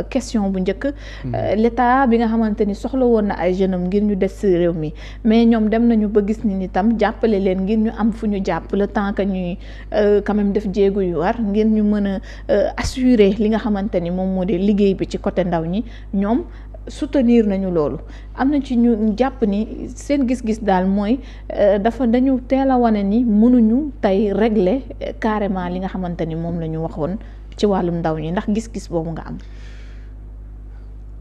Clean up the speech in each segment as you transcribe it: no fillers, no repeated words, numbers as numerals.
question bu njëkk l'état bi nga xamante ni soxla woon na ay jeunes am ngir ñu des ci réew mi mais ñoom dem nañu ba gis ni itam jàppale leen ngir ñu am fu ñu jàpp le temps que ñuy quand même def jéego yu war ngir ñu mën a assurer li nga xamante ni moom moo di liggéey bi ci côté ndaw ñi ñoom soutenir nañu loolu am na ci ñu jàpp ni seen gis-gis daal mooy dañu teel a wane ni mënuñu tey régler carrément li nga xamante ni moom la ñu waxoon ci wàllum ndaw ñi ndax gis-gis boobu nga am.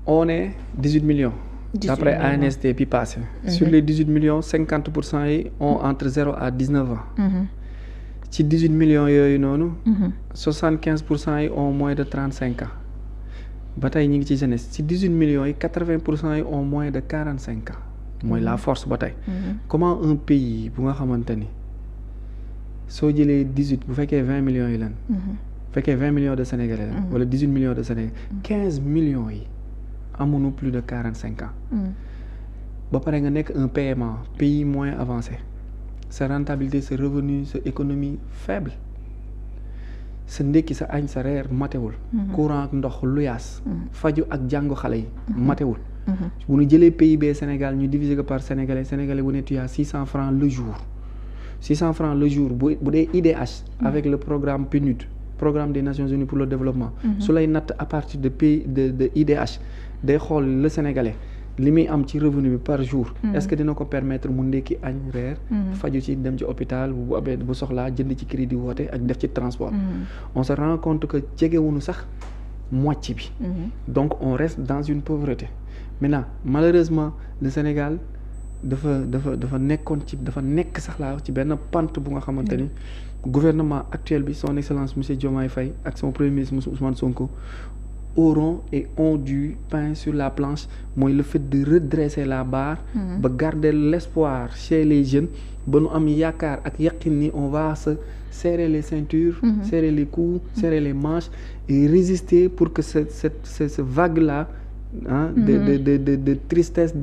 On est 18 millions. 18 d'après millions. ANSD bi passé. Sur les 18 millions 50% yi ont entre 0 à 19 ans. ci 18 millions yooyu noonu. 75% yi ont moins de 35 ans. ba tey ñu ngi ci jeunesse ci 18 millions yi 80% yi ont moins de 45 ans. mooy la force ba tey. Comment un pays bu nga xamante ni soo jëlee 18 bu fekkee 20 millions yi lan. bu fekkee 20 millions de Sénégalais la. wala 18 millions de Sénégalais. 15 millions yi amuñu plus de 45 ans. ba pare nga nekk un PMA pays moins avancé sa rentabilité sa revenu sa économie faible sa ndékki sa añ sa reer matewul. courant ak ndox luyaas. faju ak jàngu xale yi matewul. bu ñu jëlee PIB Sénégal ñu diviser ko par sénégalais bu ne tu as 600 francs le jour 600 francs le jour bu dee IDH. avec le programme PNUD programme des Nations Unies pour le développement. su lay natt à partir de IDH day xool le sénégalais li muy am ci revenu bi par jour. est-ce que dina ko permettre mu ndekki añ reer. faju ci dem ci hôpital bu soxlaa jënd ci crédit woote ak def ci transport. on se rend compte que jegewuñu sax moitié bi. donc on reste dans une pauvreté. maintenant malheureusement le Sénégal dafa nekk sax laa wax ci benn pente bu nga xamante ni gouvernement actuel bi son excellence monsieur Diomaye Faye ak son premier ministre monsieur Ousmane Sonko auront et ont du pain sur la planche mooy le fait de redresser la barre. ba garder l'espoir chez les jeunes ba nu am yaakaar ak yaqin ni on va se serrer les ceintures. serrer les coudes serrer les manches et résister pour que cette vague là. de tristesse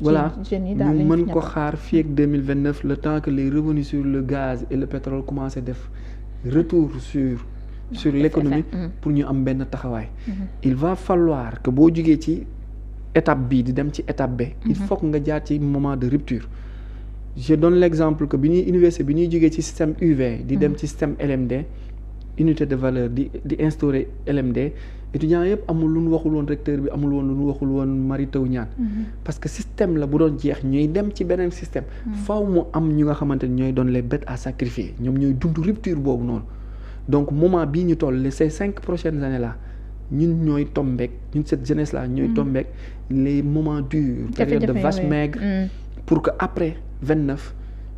voilà ñu mën ko xaar fii ak 2029 le temps que les revenus sur le gaz et le pétrole commencent def retour sur l'économie pour ñu am benn taxawaay. il va falloir que boo jugee ci étape bii di dem ci étape B. il faut que nga jaar ci moment de rupture. je donne l'exemple que bi ñuy université bi ñuy jugee ci système UV di dem ci système LMD unité de valeur di instaurer LMD étudiants yëpp amul lu ñu waxul woon recteur bi amul woon lu ñu waxul woon Mary Teuw Niane parce que système la bu doon jeex ñuy dem ci beneen système faaw mu am ñu nga xamante ni ñooy doon les bêtes à sacrifier ñoom ñooy dund rupture boobu noonu donc moment bii ñu toll ces 5 prochaines années là ñun ñooy tombeek ñun cette jeunesse là ñooy tombeek les moments durs période de vache maigre pour que après 29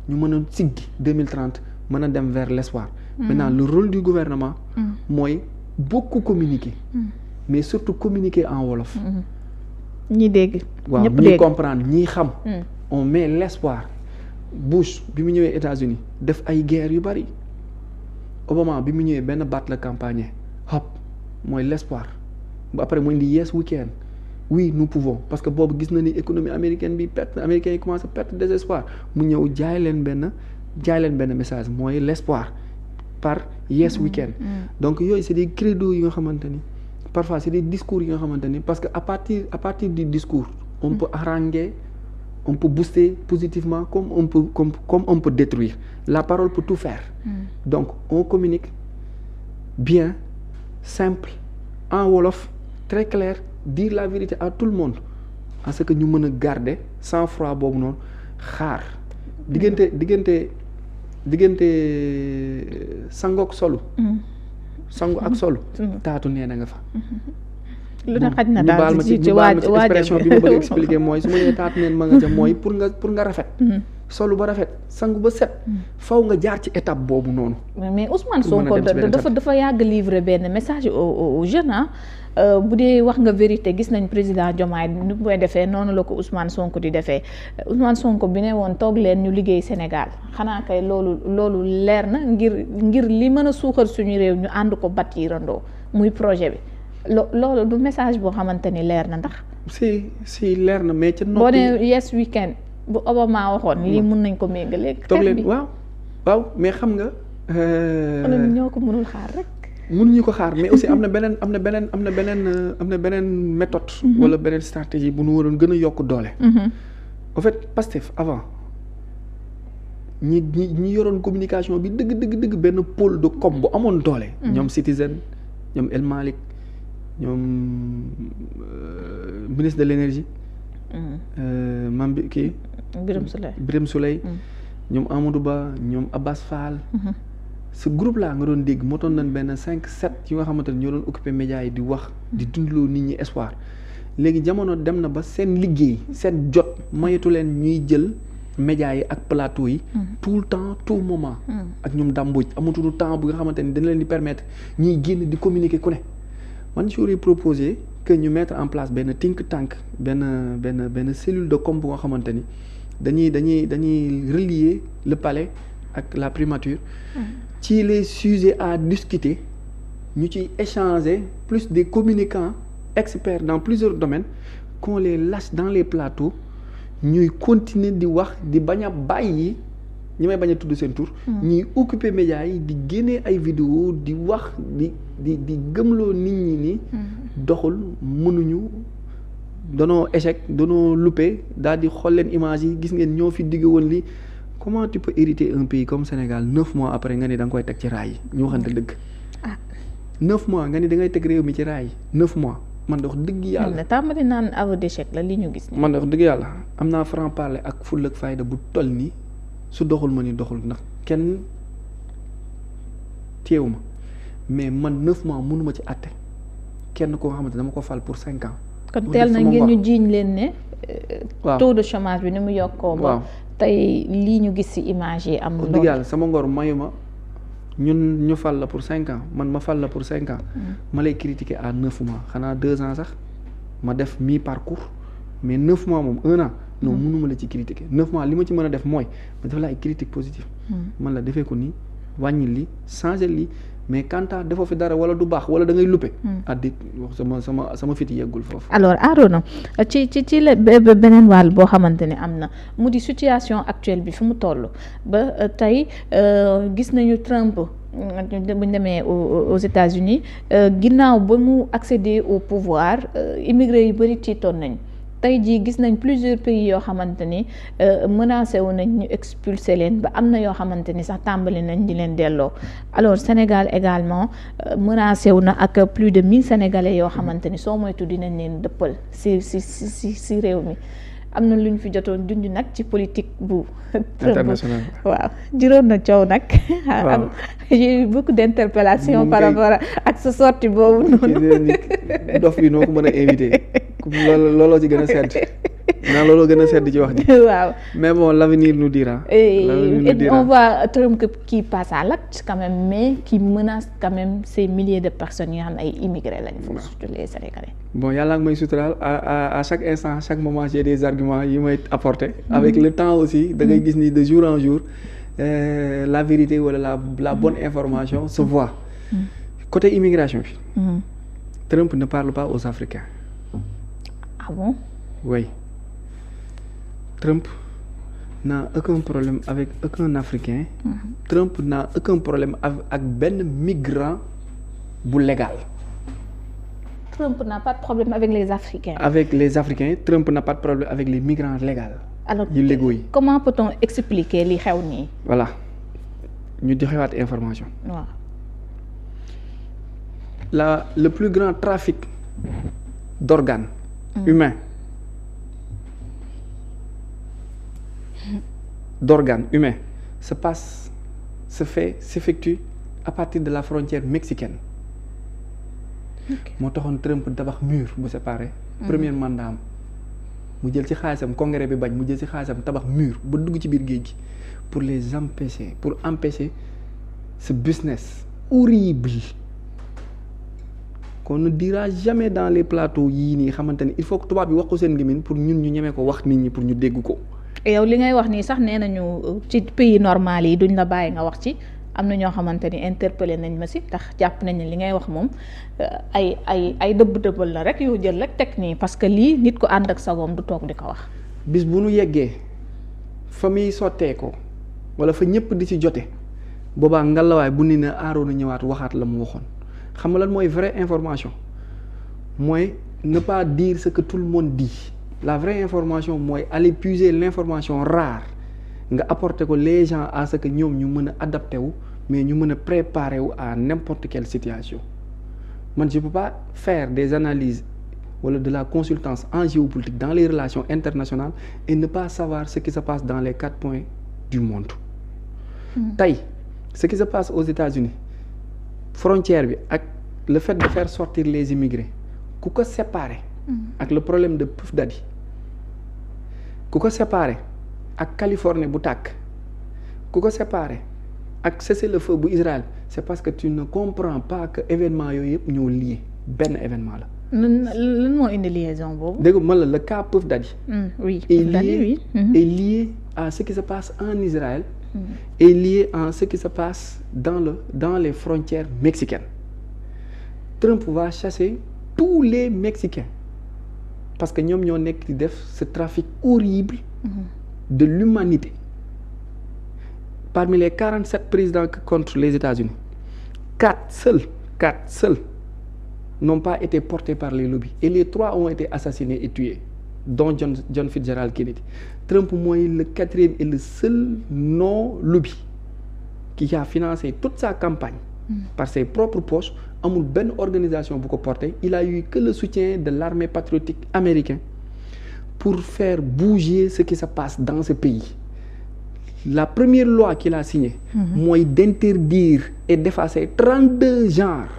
ñu mën a siggi 2030 mën a dem vers l'espoir. Maintenant le rôle du gouvernement mooy beaucoup communiquer mais surtout communiquer en wolof. ñi dégg waaw ñi comprendre ñi xam. on met l'espoir. Bush bi mu ñëwee États-Unis def ay guerre yu bari Obama bi mu ñëwee benn baat la campagne hop mooy l'espoir ba après mu indi yes we can oui nous pouvons parce que boobu gis na ni économie américaine bi perte américains yi commencé perte désespoir mu ñëw jaay leen benn message mooy l'espoir par yes we can. donc yooyu c'est des credos yi nga xamante ni parfois c'est des discours yi nga xamante ni parce que à partir du discours on peut haranguer on peut booster positivement comme on peut détruire la parole peut tout faire. Donc on communique bien simple en wolof très clair dire la vérité à tout le monde à ce que ñu mën a garder sang-froid boobu noonu xaar diggante sangook solu sangu ak solu taatu nee na nga fa lu na xaj na daal baal ma ci expression bi ma bëgg expliquer mooy su ma nee taatu neen ma nga ca mooy pour nga rafet solu ba rafet sangu ba set faw nga jaar ci étape boobu noonu. mais Ousmane Sonko dafa yàgg livrer benn message aux jeunes bu dee wax nga vérité gis nañ président Diomaye nu koy defee noonu la ko Ousmane Sonko di defee Ousmane Sonko bi ne woon toog leen ñu liggéey Sénégal xanaa kay loolu leer na ngir li mën a suuxal suñu réew ñu ànd ko bâtirandoo muy projet bi loolu du message boo xamante ni leer na ndax. si leer na mais ca noppi boo ne yes weekend bu Obama waxoon lii mun nañ ko méngale. toog leen waaw mais xam nga. ñoo ko mënul xaar rek. mënuñu ko xaar mais aussi am na beneen méthode. wala beneen stratégie bu nu waroon gën a yokk doole. en fait Pastef avant ñi yoroon communication bi dëgg benn pôle de com bu amoon doole. ñoom Citizen ñoom El Malick ñoom ministre de l'énergie. mam bi kii. Birame Souleye. ñoom Amadou Ba ñoom Abbas Fall. ce groupe là nga doon dégg motoon nañ benn 5-7 yu nga xamante ne ñoo doon occupé médias yi di wax di dundaloo nit ñi espoir léegi jamono dem na ba seen liggéey seen jot mayatu leen ñuy jël médias yi ak plateau yi. tout le temps tout moment. ak ñoom dàmbuj amatuñu temps bu nga xamante ni dana leen di permettre ñuy génn di communiquer ku ne man j'aurais proposé que ñu mettre en place benn think tank benn cellule de com bu nga xamante ni dañuy relier le palais ak la primature. ci les sujets à discuter ñu ci échanger plus des communicants experts dans plusieurs domaines qu'on les lâche dans les plateaux ñuy continuer di wax di bañ a bàyyi ñi may bañ a tudd seen tur. ñuy occuper médias yi di génnee ay vidéo di wax di gëmloo nit ñi ni doxul mënuñu danoo échec danoo loupé daal di xool leen image yi gis ngeen ñoo fi digg woon li comment tu peux hériter un pays comme Sénégal 9 mois après nga ni da nga koy teg ci raay yi ñu waxante dëgg. 9 mois nga ni da ngay teg réew mi ci raay yi 9 mois man de wax dëgg yàlla. man de tàmbali naan aveu d'échec la li ñu gis. man de wax dëgg yàlla am naa franc parler ak fulla ak fayda bu toll nii su doxul ma ni doxul ndax kenn teewu ma mais man 9 mois mënuma ci àtte kenn koo xamante dama ko fal pour 5 ans. kon teel na ngeen ñu jiiñ leen ne. waaw taux de chômage bi ni mu yokkoo. waaw tey lii ñu gis ci image yi am. wax dëgg yàlla sama ngor mayu ma ñun ñu fal la pour 5 ans man ma fal la pour 5 ans. ma lay critiquer à 9 mois xanaa 2 ans sax ma def mi parcours mais 9 mois moom 1 an. non mënuma la ci critiquer 9 mois li ma ci mën a def mooy ma def la ay critique positive. man la defee ko nii wàññi li changer li mais quant à defoo fi dara wala du baax wala da ngay luppe. addi sama fit yeggul foofu. alors Arona ci la beneen wàll boo xamante ne am na mu di situation actuelle bi fi mu toll ba tey gis nañu Trump bu ñu demee aux États-Unis ginnaaw ba mu accéder au pouvoir immigré yu bëri tiitoon nañ tey jii gis nañ plusieurs pays yoo xamante ni menacé wu nañ ñu expulser leen ba am na yoo xamante ni sax tàmbali nañ di leen delloo alors Sénégal également menacé wu na ak plus de 1000 Sénégalais yoo xamante ni soo moytu dinañ leen dëppal si réew mi am na lu ñu fi jotoon dund nag ci politique bu international waaw juróon na coow nag. am j'ai eu beaucoup d'interpellations par rapport ak sa sortie boobu noonu. dof bi noo ko mën a invité looloo ci gën a sedd naa looloo gën a sedd ci wax ji. waaw mais bon l'avenir nous dira. Et on voit Trump qui passe à l'acte quand même mais qui menace quand même ces milliers de personnes yi nga xam ne ay immigrés lañ foofu surtout les Sénégalais. bon yàlla ak may suturaal à chaque instant à chaque moment j'ai des arguments yi may apporter. avec le temps aussi da ngay gis ni de jour en jour la vérité wala la bonne information se voit. côté immigration bi. Trump ne parle pas aux Africains. Ah bon? Oui. Trump n'a aucun problème avec aucun Africain. Trump n'a aucun problème avec benn migrant bu légal. Trump n'a pas de problème avec les Africains. Avec les Africains, Trump n'a pas de problème avec les migrants légaux. Alors yu légaux yi. Comment peut-on expliquer li xew nii? Voilà ñu di xewaat information. waaw. Le plus grand trafic d'organes humains s'effectue à partir de la frontière mexicaine. moo taxoon Trump tabax mur bu séparé. premier mandat am mu jël ci xaalisam congrès bi bañ mu jël ci xaalisam tabax mur ba dugg ci biir géej gi pour empêcher ce business horrible qu'on ne dira jamais dans les plateaux yii nii xamante ni il faut que tubaab bi wax ko seen gémmiñ pour ñun ñu ñemee ko wax nit ñi pour ñu dégg ko. yow li ngay wax nii sax nee nañu ci pays normal yi duñ la bàyyi nga wax ci am na ñoo xamante ni interpellé nañ ma si tax jàpp nañ ne li ngay wax moom ay dëbb-dëbbal la rek yoo jël rek teg nii parce que lii nit ko ànd ak sagoom du toog di ko wax. bis bu nu yeggee fa muy sottee ko wala fa ñëpp di ci jote boobaa ngalawaay bu ni ne Arona ñëwaat waxaat la mu waxoon xam nga lan mooy vraie information mooy ne pas dire ce que tout le monde dit. La vraie information mooy aller puiser l'information rare nga apporter ko les gens à ce que ñoom ñu mën a adapté wu mais ñu mën a préparer wu à n'importe quelle situation man je peux pas faire des analyses wala de la consultance en géopolitique dans les relations internationales et ne pas savoir ce qui se passe dans les 4 points du monde. Tey ce qui se passe aux États-Unis frontière bi ak le fait de faire sortir les immigrés ku ko séparer ak le problème de Puff Daddy ku ko séparer ak Californie bu tàkk ku ko séparer ak cessez-le-feu bu Israël c'est parce que tu ne comprends pas que événement yooyu yëpp ñoo lié benn événement la. lan moo indi liaison boobu. dégg nga le cas Puff Daddy. Oui est lié est lié à ce qui se passe en Israël. Est lié à ce qui se passe dans les frontières mexicaines. Trump va chasser tous les Mexicains parce que ñoom ñoo nekk di def ce trafic horrible de l'humanité. Parmi les 47 présidents que comptent les États-Unis, 4 seuls n'ont pas été portés par les lobbies et les 3 ont été assassinés et tués, dont John Fitzgerald Kennedy. Trump mooy le 4e et le seul non-lobby qui a financé toute sa campagne par ses propres poches. Amul benn organisation bu ko porté. Il a eu que le soutien de l'armée patriotique américaine pour faire bouger ce qui se passe dans ce pays. La première loi qu'il a signée mooy d'interdire et d'effacer 32 genres.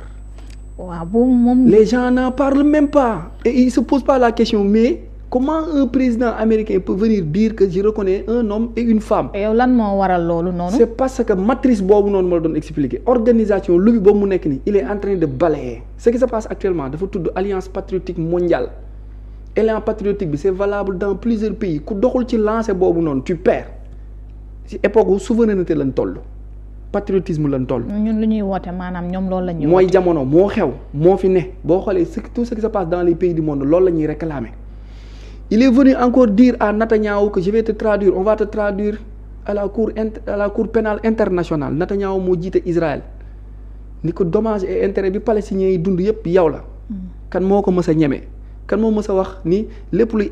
waaw boobu moom. Les gens n'en parlent même pas et ils se posent pas la question mais comment un président américain peut venir dire que je reconnais un homme et une femme. yow lan moo waral loolu noonu. C'est parce que matrice boobu noonu ma la doon expliquer organisation lobby boobu mu nekk nii il est en train de balayer ce qui se passe actuellement dafa tudd alliance patriotique mondiale. Élan patriotique bi c'est valable dans plusieurs pays ku doxul ci lancé boobu noonu tu perds ci époque wu souveraineté lañ toll patriotisme lañ toll. ñun lu ñuy woote maanaam ñoom loolu la ñuy. mooy jamono moo xew moo fi ne boo xoolee tout ce qui se passe dans les pays du monde loolu la ñuy réclamer. Il est venu encore dire à Netanyahou que je vais te traduire on va te traduire à la cour pénale internationale Netanyahou moo jiite Israël ni ko dommages et intérêts bi palestiniens yi dund yëpp yow la. kan moo ko mës a ñeme. kan moo mës a wax ni lépp luy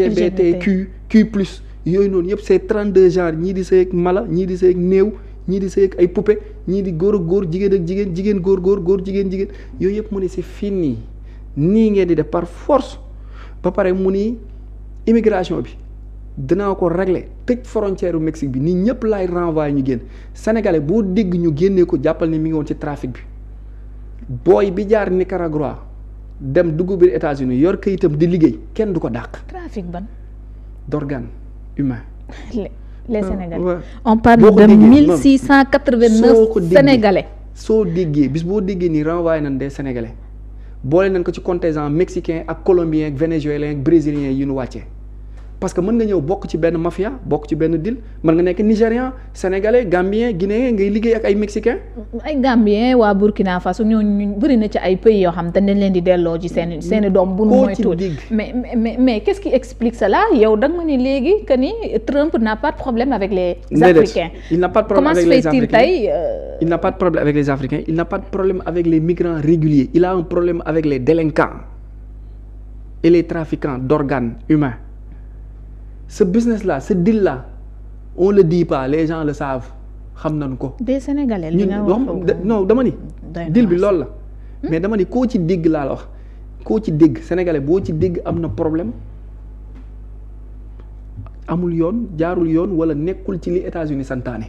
LGBTQ plus yooyu noonu yëpp c'est 32 genres ñii di sëy ak mala ñii di sëy ak néew ñii di sëy ak ay poupée ñii di góor ak góor jigéen ak jigéen jigéen góor jigéen yooyu yëpp mu ne c'est fini nii ngeen di def par force. ba pare mu ni immigration bi dinaa ko régler tëj frontière u Mexique bi nit ñëpp laay renvoyer ñu génn sénégalais boo dégg ñu génnee ko jàppal ni mi ngi woon ci trafic bi booy bi jaar Nicaragua dem dugg biir États-Unis yor kayitam di liggéey kenn du ko dàq. trafic ban. d'organes humains. les Sénégalais. on parle de 1689 Sénégalais. soo déggee bis boo déggee nii renvoyer nañ des Sénégalais. boole nañ ko ci contingent mexicain ak colombien ak vénézuélien ak brésilien yi ñu wàccee parce que mën nga ñëw bokk ci benn mafia bokk ci benn deal mën nga nekk nigérian sénégalais gambien guinéen ngay liggéey ak ay mexicain. ay gambien waa Burkina Faso ñooñu bëri na ci ay pays yoo xam te dañ leen di delloo ci seeni doom. bu nu moytuwul mais qu'est-ce qui explique cela yow da nga ma ni léegi que ni Trump n'a pas de problème avec les Africains. il n'a pas de problème avec les Africains il n'a pas de problème avec les Africains il n'a pas de problème avec les migrants réguliers il a un problème avec les délinquants et les trafiquants d'organes humains. Ce business-là, ce deal-là, on le dit pas, les gens le savent. xam nañu ko. des Sénégalais li nga non dama ni. deal bi loolu la. mais dama ni koo ci dégg laa la wax koo ci dégg Sénégalais boo ci dégg am na problème amul yoon jaarul yoon wala nekkul ci li États-Unis santaane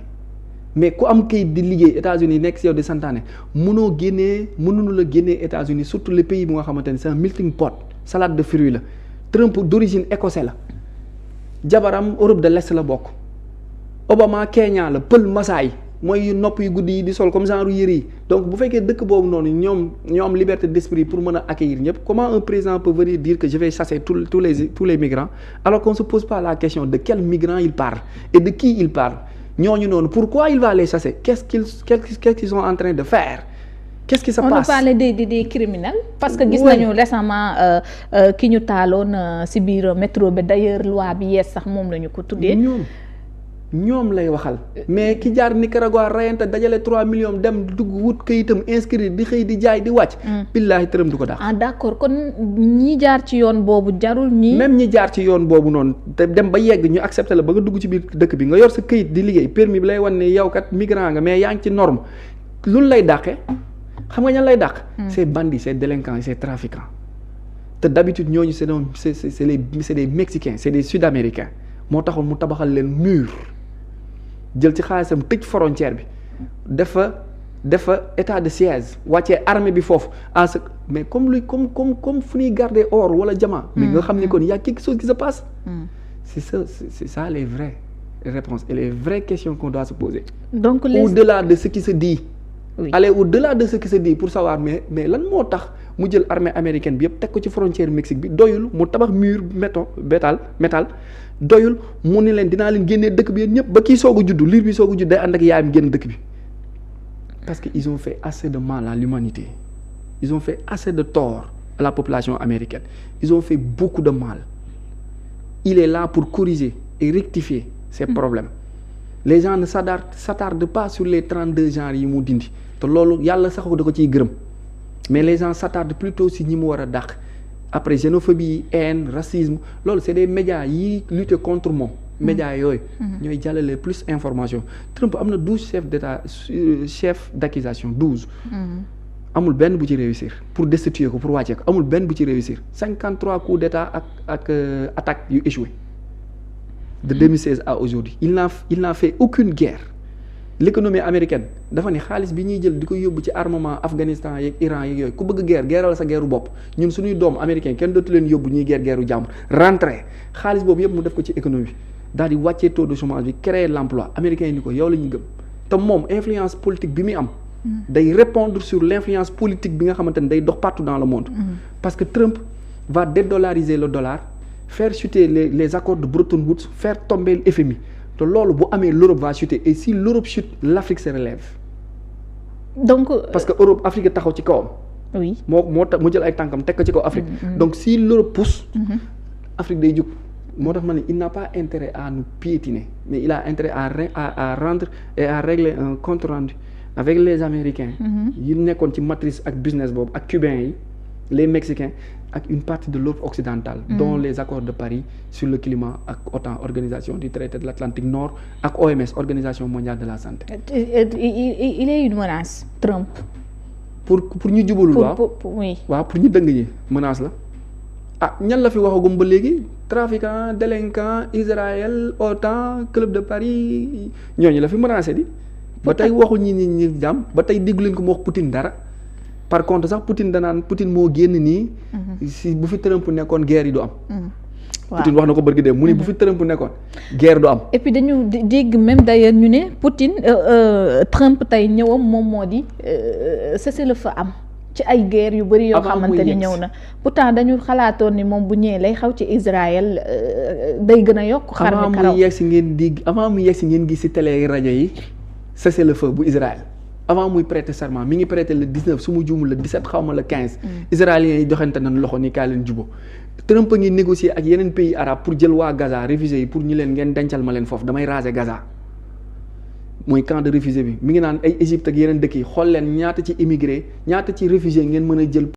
mais ku am kayit di liggéey États-Unis nekk si yow di santaane mënuñu la génnee États-Unis surtout les pays bu nga xamante ni c'est un melting pot salade de fruits la Trump d'origine écossais la. jabaram Europe de l'Est la bokk Obama Kenya la pël Masaay mooy nopp yu guddi yi di sol comme genre yëre yi donc bu fekkee dëkk boobu noonu ñoo am liberté d'esprit pour mën a accueillir ñëpp comment un président peut venir dire que je vais chasser tous les migrants alors qu'on se pose pas la question de quels migrants il parle et de qui il parle ñooñu noonu pourquoi il va les chasser qu'est-ce qu'ils sont en train de faire. Qu'est-ce qui se passe? On nous parle des criminels parce que gis nañu récemment ki ñu taaloon ci biir métro bi d'ailleurs loi bi yees sax moom la ñu ko tuddee. ñoom lay waxal mais ki jaar Nicaragua rayante dajale 3 millions dem dugg wut kayitam inscrire di xëy di jaay di wàcc. billaahi Trump du ko dàq. d'accord kon ñi jaar ci yoon boobu jarul ñi. même ñi jaar ci yoon boobu noonu te dem ba yegg ñu accepté la ba nga dugg ci biir dëkk bi nga yor sa këyit di liggéey permis bi lay wan ne yow kat migrant nga mais yaa ngi ci norme loolu lay dàqee xam nga ñan lay dàq. c'est bandits c'est délinquants c'est trafiquants te d'habitude ñooñu c'est des Mexicains c'est des Sud-Américains moo taxoon mu tabaxal leen mur. jël ci xaalisam tëj frontière bi dafa état de siège wàccee armée bi foofu mais comme fu ñuy garder or wala diamant. mais nga xam ne kon y a quelque chose qui se passe. c'est ça les vraies réponses et les vraies questions qu'on doit se poser. donc au-delà de ce qui se dit. Oui. Aller au-delà de ce qui se dit pour savoir mais lan moo tax mu jël armée américaine bi yëpp teg ko ci frontière Mexique bi doyul mu tabax mur métal doyul mu ne leen dinaa leen génnee dëkk bi yéen ñëpp ba kii soog a juddu liir bi soog a judd day ànd ak yaayam génn dëkk bi parce que ils ont fait assez de mal à l'humanité ils ont fait assez de tort à la population américaine ils ont fait beaucoup de mal il est là pour corriger et rectifier ces problèmes les gens ne s'attardent pas sur les 32 genres yi mu dindi te loolu yàlla sax da ko ciy gërëm mais les gens s'attardent plutôt si ñi mu war a dàq après xénophobie haine racisme loolu c'est des médias yi lutter contre moom médias yooyu ñooy jàllale plus information Trump am na 12 chefs d'accusation 12 amul benn bu ci réussir pour destituer ko pour wàccee ko amul benn bu ci réussir 53 coups d'état ak attaques yu échoué de 2016 à aujourd'hui il n'a fait aucune guerre l'économie américaine dafa ne xaalis bi ñuy jël di ko yóbbu ci armement Afghanistan yeeg Iran yeeg yooyu ku bëgg guerre guerral sa guerru bopp ñun suñuy doom américain kenn dootu leen yóbbu ñuy guerru jàmbur rentré xaalis boobu yëpp mu def ko ci économie bi daal di wàccee taux de chômage bi créer l'emploi américain yi ni ko yow la ñuy gëm te moom influence politique bi muy am day répondre sur l'influence politique bi nga xamante ne day dox partout dans le monde parce que Trump va dédollariser le dollar faire chuter les accords de Bretton Woods faire tomber le FMI te loolu bu amee l'Europe va chuter et si l'Europe chute l'Afrique se relève. donc parce que Europe Afrique taxaw ci kawam. oui moo tax mu jël ay tànkam teg ko ci kaw Afrique. donc si l'Europe pousse. Afrique day jóg moo tax ma ne il n'a pas intérêt à nous piétiner mais il a intérêt à rendre et à régler un compte rendu avec les Américains. yi nekkoon ci matrice ak business boobu ak Cubains yi les Mexicains. ak une partie de l'Europe occidentale dont les accords de Paris sur le climat ak OTAN organisation du traité de l'Atlantique Nord ak OMS organisation mondiale de la santé. il est une menace Trump. pour ñu jubalul oui pour ñu dëng ñi menace la ñan la fi waxagum ba léegi trafiquant délinquant Israël OTAN club de Paris ñooñu la fi menacé di ba tey waxu ñi jàmm ba tey déggu leen ko mu wax Poutine dara. par contre sax Poutine moo génn nii. si bu fi Trump nekkoon guerre yi du am. Poutine wax na ko bërgi dem mu ni bu fi Trump nekkoon guerre du am. et puis dañu dégg même d'ailleurs ñu ne Poutine Trump tey ñëwam moom moo di cessez-le-feu am ci ay guerre yu bari yoo xamante ni ñëw na pourtant dañu xalaatoon ni moom bu ñëwee lay xaw ci Israël day gën a yokk. xar mi karaw avant mu yegg si ngeen gis si télé rajo yi cessez-le-feu bu Israël. avant muy prêter serment mi ngi prêter le 19 su mu juumul le 17 xaw ma le 15. israéliens yi joxante nañ loxo ni kaa leen jubo Trump a ngi négocier ak yeneen pays arabes pour jël waa Gaza réfugiés yi pour ñu leen ngeen dencal ma leen foofu damay raser Gaza mooy camp de réfugiés bi mi ngi naan ay Égypte ak yeneen dëkk yi xool leen ñaata ci immigré ñaata ci réfugié ngeen mën a jël.